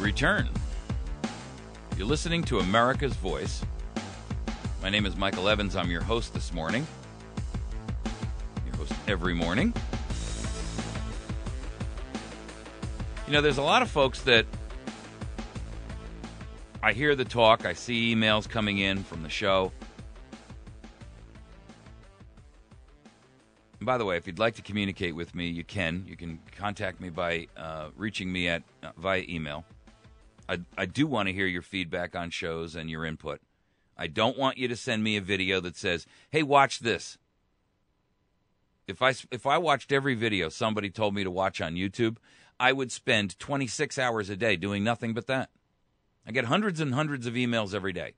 return. You're listening to America's Voice. My name is Michael Evans. I'm your host this morning. Your host every morning. You know, there's a lot of folks that I hear the talk. I see emails coming in from the show. And by the way, if you'd like to communicate with me, you can. You can contact me by reaching me at via email. I do want to hear your feedback on shows and your input. I don't want you to send me a video that says, hey, watch this. If I watched every video somebody told me to watch on YouTube, I would spend 26 hours a day doing nothing but that. I get hundreds and hundreds of emails every day.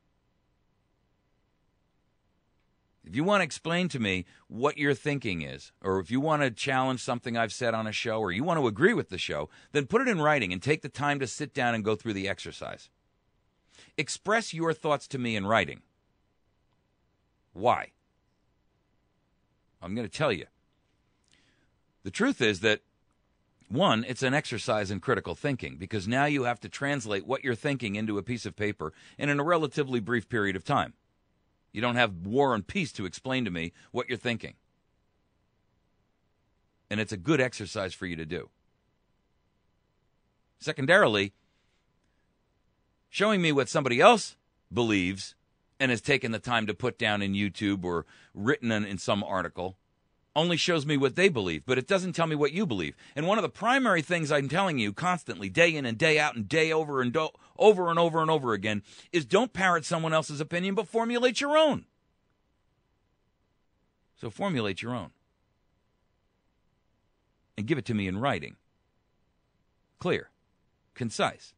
If you want to explain to me what your thinking is, or if you want to challenge something I've said on a show, or you want to agree with the show, then put it in writing and take the time to sit down and go through the exercise. Express your thoughts to me in writing. Why? I'm going to tell you. The truth is that, one, it's an exercise in critical thinking, because now you have to translate what you're thinking into a piece of paper and in a relatively brief period of time. You don't have War and Peace to explain to me what you're thinking. And it's a good exercise for you to do. Secondarily, showing me what somebody else believes and has taken the time to put down in YouTube or written in some article only shows me what they believe, but it doesn't tell me what you believe. And one of the primary things I'm telling you constantly, day in and day out and day over and over and over and over again, is don't parrot someone else's opinion, but formulate your own. So formulate your own. And give it to me in writing. Clear. Concise.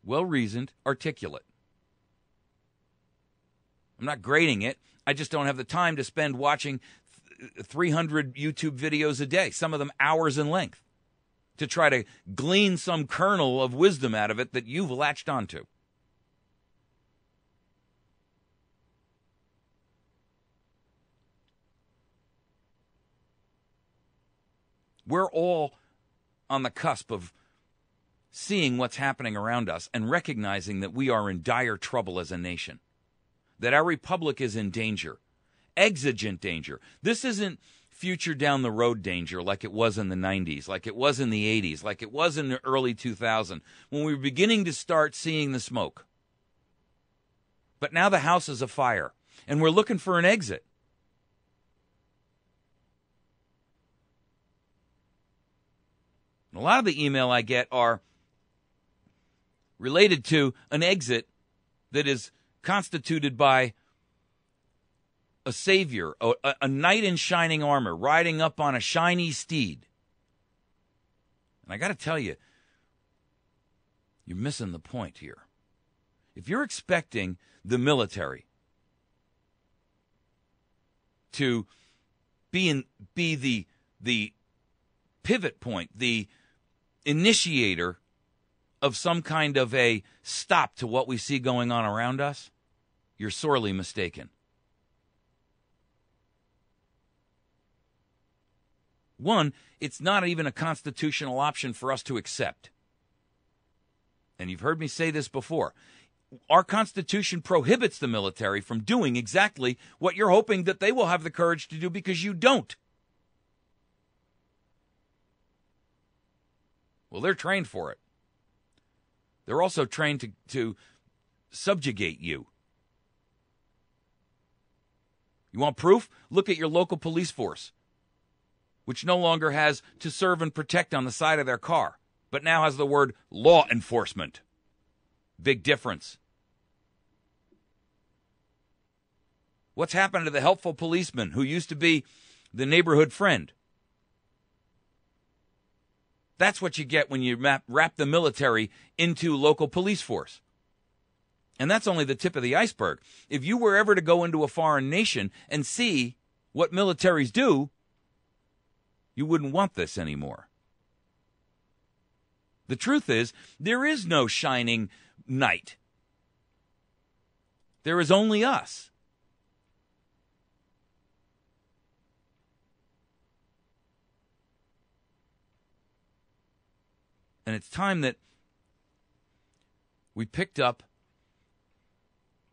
Well-reasoned, articulate. I'm not grading it. I just don't have the time to spend watching 300 YouTube videos a day, some of them hours in length, to try to glean some kernel of wisdom out of it that you've latched onto. We're all on the cusp of seeing what's happening around us and recognizing that we are in dire trouble as a nation. That our republic is in danger, exigent danger. This isn't future down the road danger like it was in the 90s, like it was in the 80s, like it was in the early 2000s, when we were beginning to start seeing the smoke. But now the house is afire, and we're looking for an exit. And a lot of the email I get are related to an exit that is constituted by a savior, a knight in shining armor, riding up on a shiny steed. And I got to tell you, you're missing the point here. If you're expecting the military to be the pivot point, the initiator of some kind of a stop to what we see going on around us, you're sorely mistaken. One, it's not even a constitutional option for us to accept. And you've heard me say this before. Our Constitution prohibits the military from doing exactly what you're hoping that they will have the courage to do because you don't. Well, they're trained for it. They're also trained to subjugate you. You want proof? Look at your local police force, which no longer has to serve and protect on the side of their car, but now has the word law enforcement. Big difference. What's happened to the helpful policeman who used to be the neighborhood friend? That's what you get when you wrap the military into local police force. And that's only the tip of the iceberg. If you were ever to go into a foreign nation and see what militaries do, you wouldn't want this anymore. The truth is, there is no shining knight. There is only us. And it's time that we picked up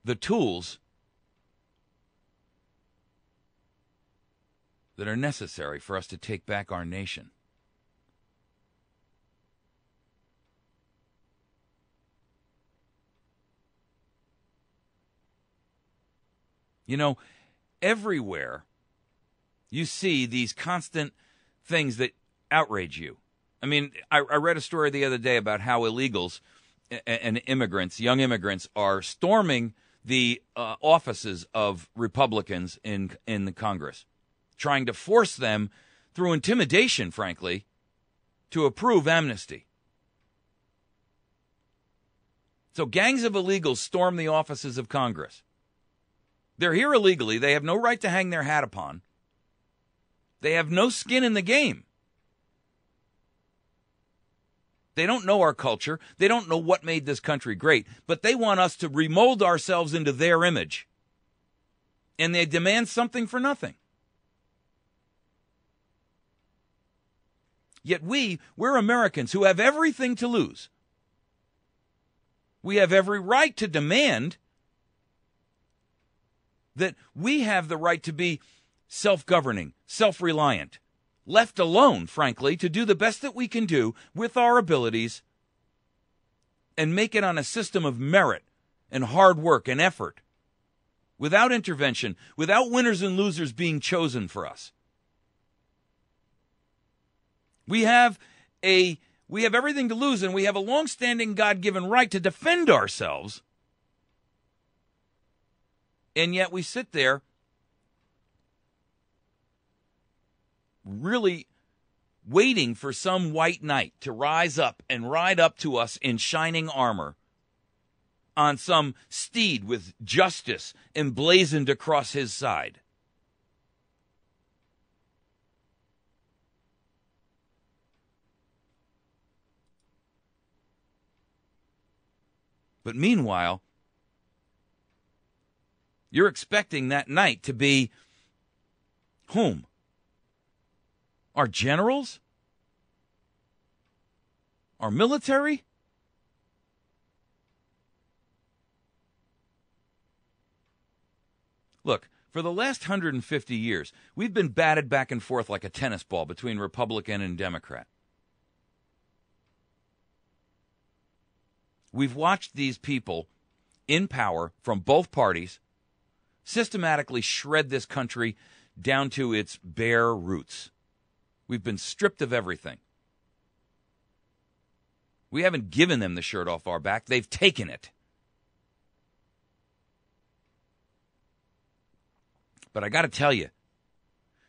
the tools that are necessary for us to take back our nation. You know, everywhere you see these constant things that outrage you. I mean, I read a story the other day about how illegals and immigrants, young immigrants, are storming the offices of Republicans in the Congress, trying to force them, through intimidation, frankly, to approve amnesty. So gangs of illegals storm the offices of Congress. They're here illegally. They have no right to hang their hat upon. They have no skin in the game. They don't know our culture. They don't know what made this country great. But they want us to remold ourselves into their image. And they demand something for nothing. Yet we're Americans who have everything to lose. We have every right to demand that we have the right to be self-governing, self-reliant, left alone, frankly, to do the best that we can do with our abilities and make it on a system of merit and hard work and effort, without intervention, without winners and losers being chosen for us. We have everything to lose, and we have a long-standing God-given right to defend ourselves. And yet we sit there really waiting for some white knight to rise up and ride up to us in shining armor on some steed with justice emblazoned across his side. But meanwhile, you're expecting that knight to be whom? Our generals? Our military? Look, for the last 150 years, we've been batted back and forth like a tennis ball between Republican and Democrat. We've watched these people in power from both parties systematically shred this country down to its bare roots. We've been stripped of everything. We haven't given them the shirt off our back. They've taken it. But I got to tell you,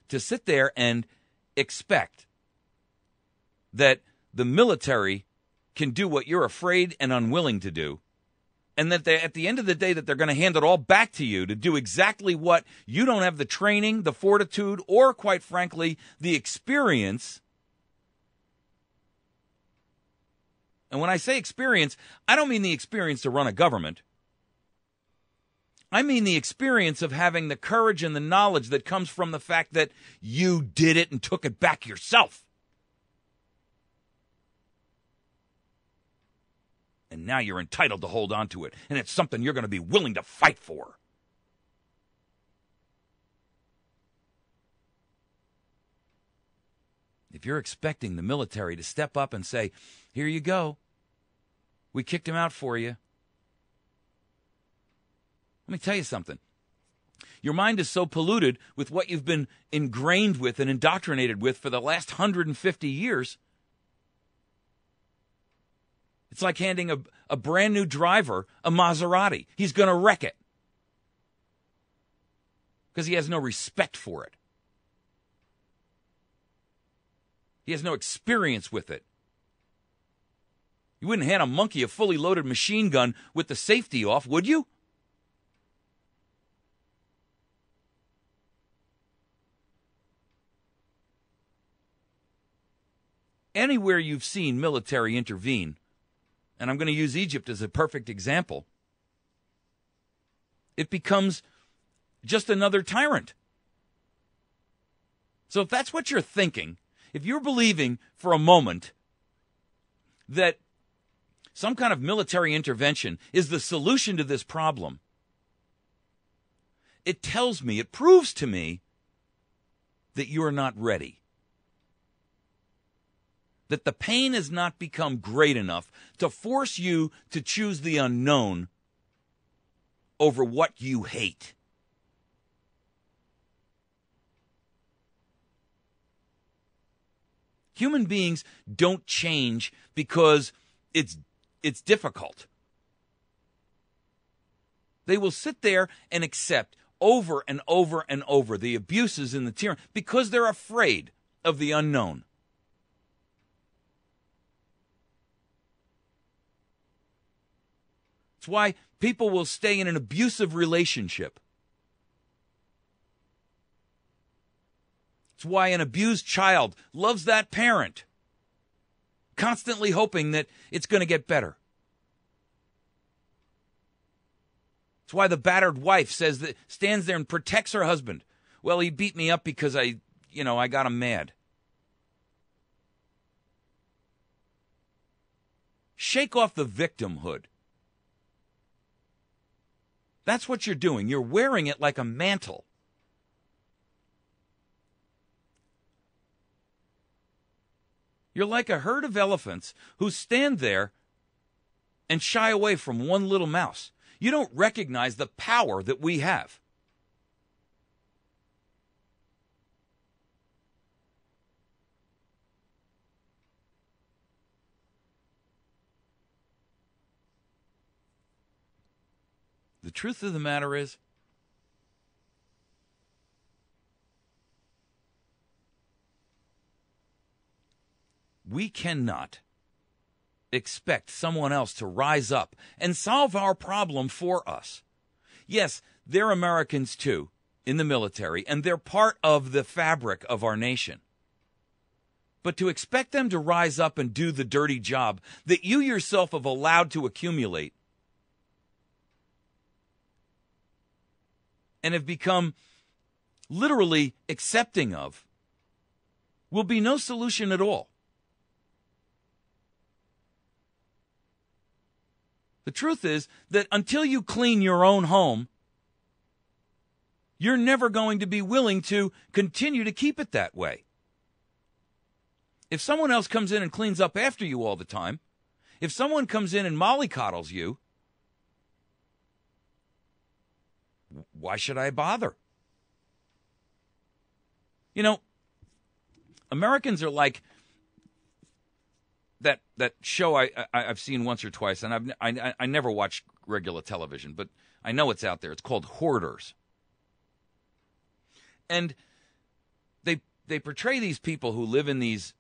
to sit there and expect that the military can do what you're afraid and unwilling to do, and that at the end of the day that they're going to hand it all back to you to do exactly what you don't have the training, the fortitude, or, quite frankly, the experience. And when I say experience, I don't mean the experience to run a government. I mean the experience of having the courage and the knowledge that comes from the fact that you did it and took it back yourself. And now you're entitled to hold on to it. And it's something you're going to be willing to fight for. If you're expecting the military to step up and say, here you go, we kicked him out for you. Let me tell you something. Your mind is so polluted with what you've been ingrained with and indoctrinated with for the last 150 years. It's like handing a brand new driver a Maserati. He's going to wreck it because he has no respect for it. He has no experience with it. You wouldn't hand a monkey a fully loaded machine gun with the safety off, would you? Anywhere you've seen military intervene, and I'm going to use Egypt as a perfect example, it becomes just another tyrant. So if that's what you're thinking, if you're believing for a moment that some kind of military intervention is the solution to this problem, it tells me, it proves to me that you're not ready. That the pain has not become great enough to force you to choose the unknown over what you hate. Human beings don't change because it's difficult. They will sit there and accept over and over and over the abuses and the tyranny because they're afraid of the unknown. It's why people will stay in an abusive relationship. It's why an abused child loves that parent, constantly hoping that it's going to get better. It's why the battered wife stands there and protects her husband. Well, he beat me up because I got him mad. Shake off the victimhood. That's what you're doing. You're wearing it like a mantle. You're like a herd of elephants who stand there and shy away from one little mouse. You don't recognize the power that we have. The truth of the matter is, we cannot expect someone else to rise up and solve our problem for us. Yes, they're Americans too, in the military, and they're part of the fabric of our nation. But to expect them to rise up and do the dirty job that you yourself have allowed to accumulate and have become literally accepting of will be no solution at all. The truth is that until you clean your own home, you're never going to be willing to continue to keep it that way. If someone else comes in and cleans up after you all the time, if someone comes in and mollycoddles you, why should I bother? You know, Americans are like that show I've seen once or twice, and I never watch regular television, but I know it's out there. It's called Hoarders. And they portray these people who live in these,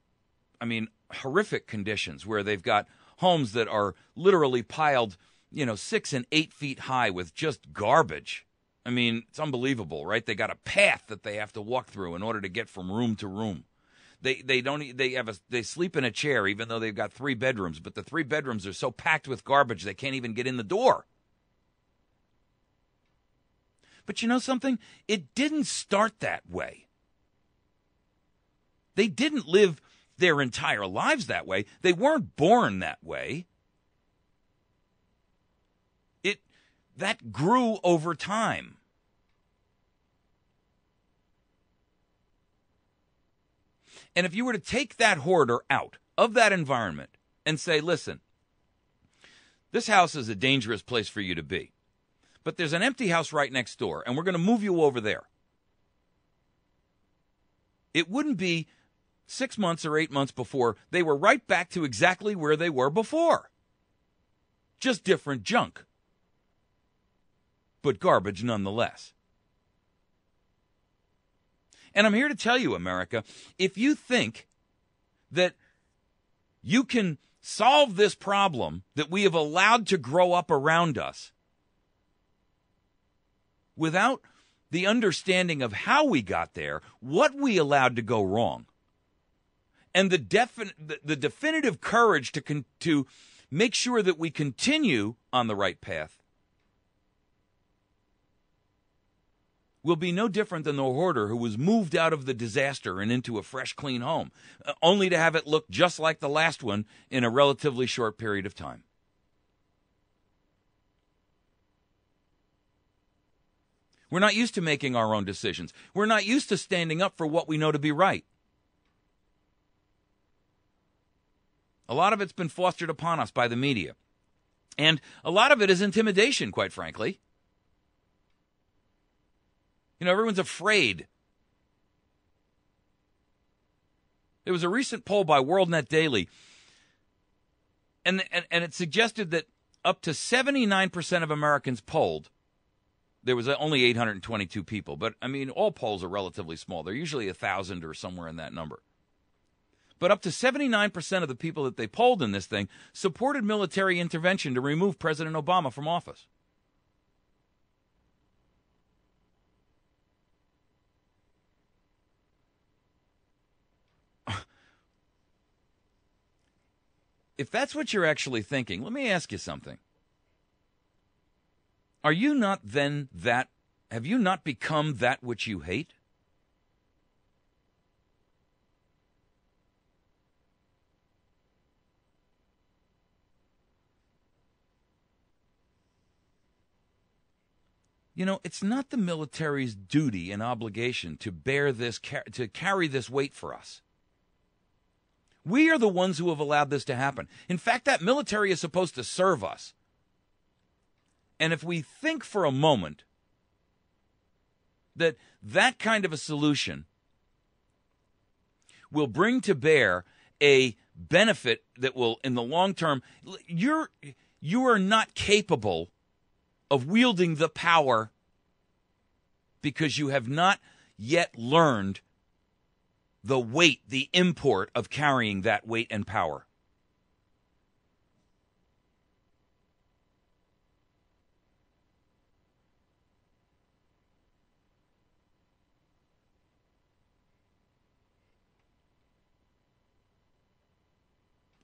horrific conditions where they've got homes that are literally piled, 6 and 8 feet high with just garbage. It's unbelievable, right? They got a path that they have to walk through in order to get from room to room. They sleep in a chair even though they've got 3 bedrooms, but the 3 bedrooms are so packed with garbage they can't even get in the door. But you know something? It didn't start that way. They didn't live their entire lives that way. They weren't born that way. That grew over time. And if you were to take that hoarder out of that environment and say, listen, this house is a dangerous place for you to be, but there's an empty house right next door, and we're going to move you over there. It wouldn't be 6 months or 8 months before they were right back to exactly where they were before. Just different junk, but garbage nonetheless. And I'm here to tell you, America, if you think that you can solve this problem that we have allowed to grow up around us without the understanding of how we got there, what we allowed to go wrong, and the definitive courage to make sure that we continue on the right path, will be no different than the hoarder who was moved out of the disaster and into a fresh, clean home, only to have it look just like the last one in a relatively short period of time. We're not used to making our own decisions. We're not used to standing up for what we know to be right. A lot of it's been fostered upon us by the media. And a lot of it is intimidation, quite frankly. You know, everyone's afraid. There was a recent poll by WorldNet Daily, and it suggested that up to 79% of Americans polled. There was only 822 people, but, I mean, all polls are relatively small. They're usually 1,000 or somewhere in that number. But up to 79% of the people that they polled in this thing supported military intervention to remove President Obama from office. If that's what you're actually thinking, let me ask you something. Are you not then that? Have you not become that which you hate? You know, it's not the military's duty and obligation to bear this, to carry this weight for us. We are the ones who have allowed this to happen. In fact, that military is supposed to serve us. And if we think for a moment that that kind of a solution will bring to bear a benefit that will, in the long term, you are not capable of wielding the power because you have not yet learned the weight, the import of carrying that weight and power.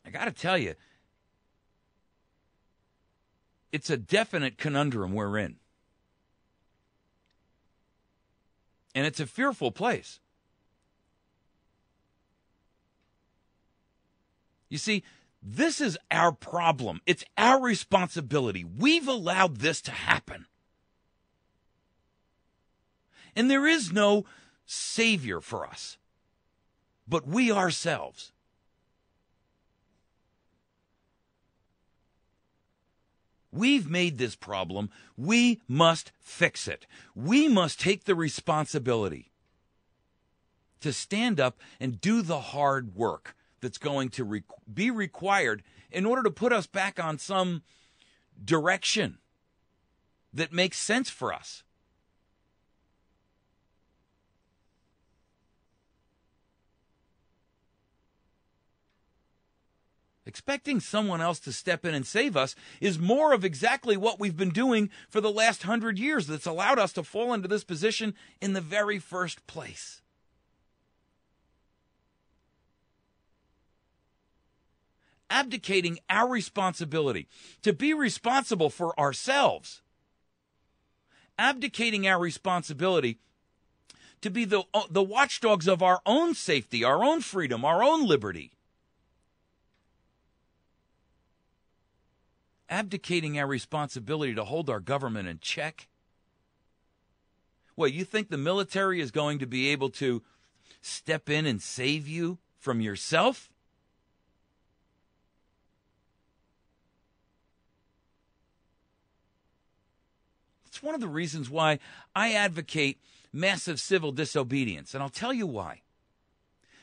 I got to tell you, it's a definite conundrum we're in. And it's a fearful place. You see, this is our problem. It's our responsibility. We've allowed this to happen. And there is no savior for us, but we ourselves. We've made this problem. We must fix it. We must take the responsibility to stand up and do the hard work that's going to be required in order to put us back on some direction that makes sense for us. Expecting someone else to step in and save us is more of exactly what we've been doing for the last 100 years that's allowed us to fall into this position in the very first place. Abdicating our responsibility to be responsible for ourselves. Abdicating our responsibility to be the watchdogs of our own safety, our own freedom, our own liberty. Abdicating our responsibility to hold our government in check. Well, you think the military is going to be able to step in and save you from yourself? It's one of the reasons why I advocate massive civil disobedience, and I'll tell you why.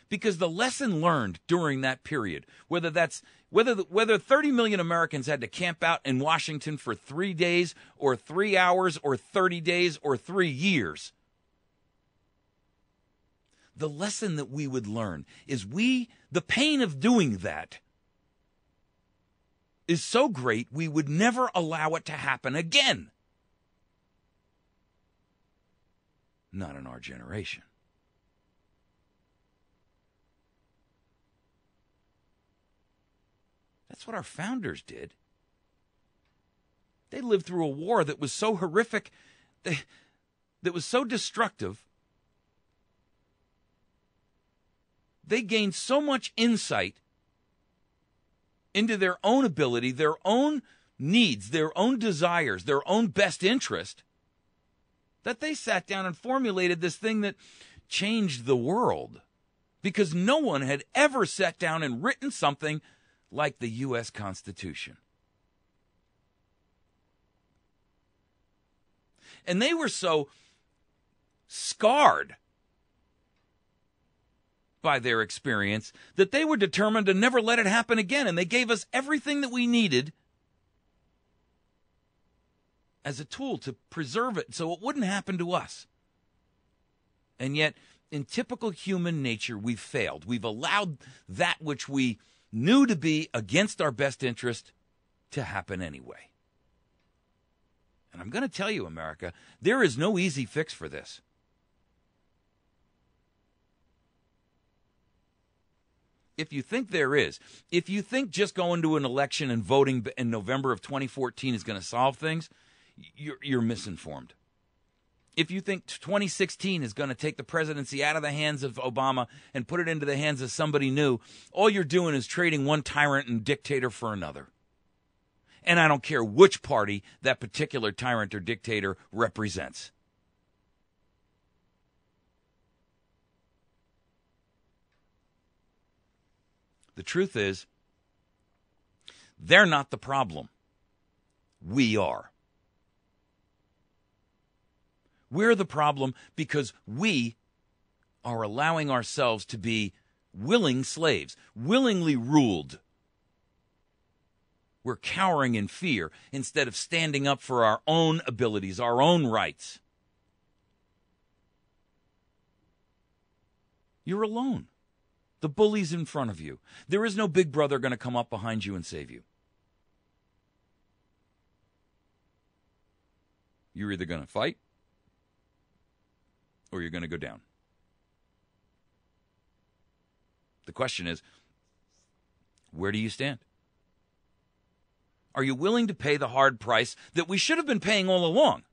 Because the lesson learned during that period, whether 30 million Americans had to camp out in Washington for 3 days or 3 hours or 30 days or 3 years, the lesson that we would learn is the pain of doing that is so great we would never allow it to happen again. Not in our generation. That's what our founders did. They lived through a war that was so horrific, that was so destructive, they gained so much insight into their own ability, their own needs, their own desires, their own best interest, that they sat down and formulated this thing that changed the world. Because no one had ever sat down and written something like the U.S. Constitution. And they were so scarred by their experience that they were determined to never let it happen again. And they gave us everything that we needed as a tool to preserve it so it wouldn't happen to us. And yet, in typical human nature, we've failed. We've allowed that which we knew to be against our best interest to happen anyway. And I'm going to tell you, America, there is no easy fix for this. If you think there is, if you think just going to an election and voting in November of 2014 is going to solve things, you're misinformed. If you think 2016 is going to take the presidency out of the hands of Obama and put it into the hands of somebody new, all you're doing is trading one tyrant and dictator for another. And I don't care which party that particular tyrant or dictator represents. The truth is, they're not the problem. We are. We're the problem because we are allowing ourselves to be willing slaves, willingly ruled. We're cowering in fear instead of standing up for our own abilities, our own rights. You're alone. The bully's in front of you. There is no big brother going to come up behind you and save you. You're either going to fight or you're going to go down. The question is, where do you stand? Are you willing to pay the hard price that we should have been paying all along?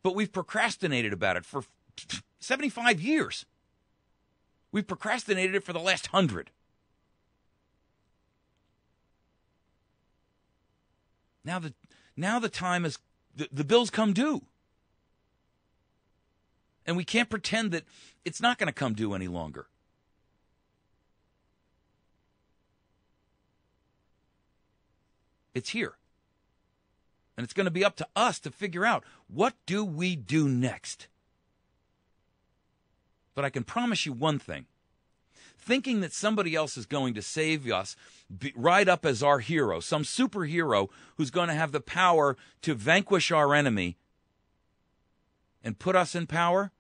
But we've procrastinated about it for 75 years. We've procrastinated it for the last 100. Now the time is, the bills come due. And we can't pretend that it's not going to come due any longer. It's here. And it's going to be up to us to figure out, what do we do next? But I can promise you one thing. Thinking that somebody else is going to save us, ride up as our hero, some superhero who's going to have the power to vanquish our enemy and put us in power,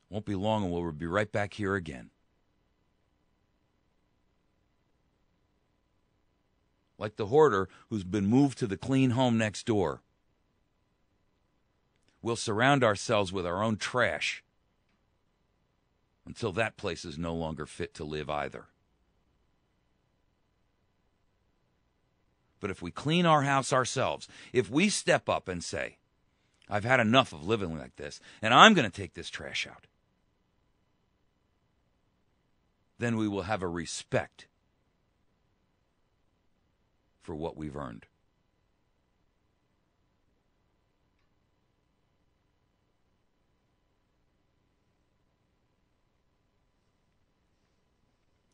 won't be long and we'll be right back here again. Like the hoarder who's been moved to the clean home next door. We'll surround ourselves with our own trash until that place is no longer fit to live either. But if we clean our house ourselves, if we step up and say, I've had enough of living like this, and I'm going to take this trash out, then we will have a respect for what we've earned.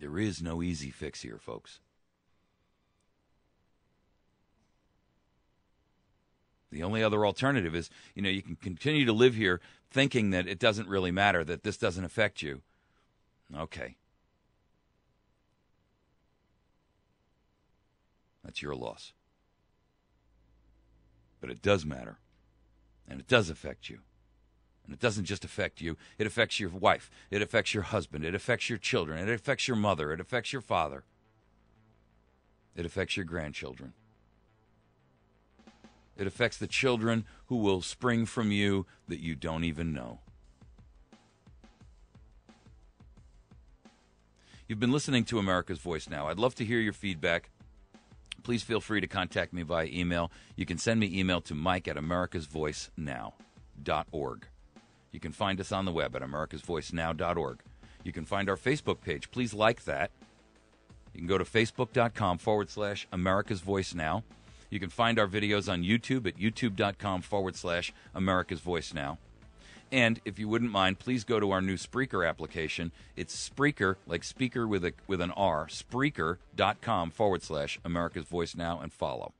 There is no easy fix here, folks. The only other alternative is, you can continue to live here thinking that it doesn't really matter, that this doesn't affect you. Okay. That's your loss. But it does matter. And it does affect you. And it doesn't just affect you. It affects your wife. It affects your husband. It affects your children. It affects your mother. It affects your father. It affects your grandchildren. It affects the children who will spring from you that you don't even know. You've been listening to America's Voice Now. I'd love to hear your feedback. please feel free to contact me via email. You can send me email to mike@americasvoicenow.org. You can find us on the web at americasvoicenow.org. You can find our Facebook page. Please like that. You can go to facebook.com/America's Voice Now. You can find our videos on YouTube at youtube.com/America's Voice Now. And if you wouldn't mind, please go to our new Spreaker application. It's Spreaker, like speaker with an R, Spreaker.com/America's Voice Now, and follow.